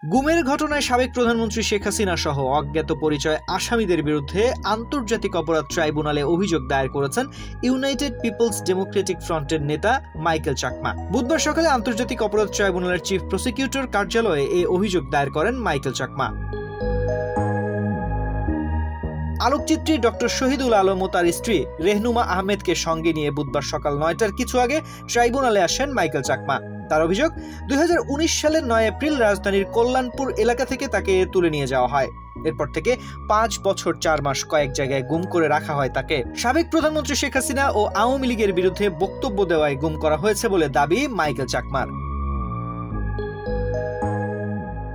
গুমের ঘটনায় সাবেক প্রধানমন্ত্রী শেখ হাসিনা সহ অজ্ঞাত পরিচয় আসামিদের বিরুদ্ধে আন্তর্জাতিক অপরাধ ট্রাইব্যুনালে অভিযোগ দায়ের করেছেন ইউনাইটেড পিপলস ডেমোক্রেটিক ফ্রন্টের নেতা মাইকেল চাকমা। বুধবার সকালে আন্তর্জাতিক অপরাধ ট্রাইব্যুনালের চিফ প্রসিকিউটর কার্যালয়ে এই অভিযোগ দায়ের করেন মাইকেল চাকমা। আলোকচিত্রী ডক্টর শহীদুল আলম ও তার স্ত্রী রেহনুমা আহমেদকে সঙ্গে নিয়ে বুধবার সকাল ৯টার কিছু আগে ট্রাইব্যুনালে আসেন মাইকেল চাকমা। তার অভিযোগ, ২০১৯ সালের ৯ এপ্রিল রাজধানীর কল্যাণপুর এলাকা থেকে তাকে তুলে নিয়ে যাওয়া হয়। এরপর থেকে ৫ বছর ৪ মাস কয়েক জায়গায় গুম করে রাখা হয় তাকে। সাবেক প্রধানমন্ত্রী শেখ হাসিনা ও আওয়ামী লীগের বিরুদ্ধে বক্তব্য দেওয়ায় গুম করা হয়েছে বলে দাবি মাইকেল চাকমার।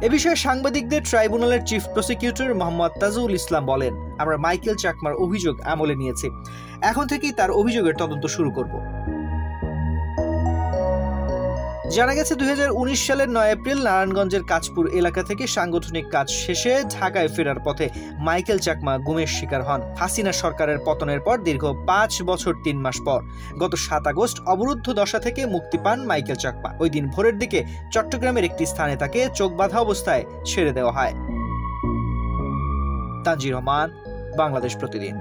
এ বিষয়ে সাংবাদিকদের ট্রাইব্যুনালের চিফ প্রসিকিউটর মোহাম্মদ তাজুল ইসলাম বলেন, আমরা মাইকেল চাকমার অভিযোগ আমলে নিয়েছি, এখন থেকেই তার অভিযোগের তদন্ত শুরু করব। জানা গেছে ২০১৯ সালের ৯ এপ্রিল নারায়ণগঞ্জের কাঁচপুর এলাকা থেকে সাংগঠনিক কাজ শেষে ঢাকায় ফেরার পথে মাইকেল চাকমা গুমের শিকার হন। হাসিনা সরকারের পতনের পর দীর্ঘ ৫ বছর ৩ মাস পর গত ৭ আগস্ট অবরুদ্ধ দশা থেকে মুক্তি পান মাইকেল চাকমা। ওই দিন ভোরের দিকে চট্টগ্রামের একটি স্থানে তাকে চোখ বাঁধা অবস্থায় ছেড়ে দেওয়া হয়। তানজির রহমান, বাংলাদেশ প্রতিদিন।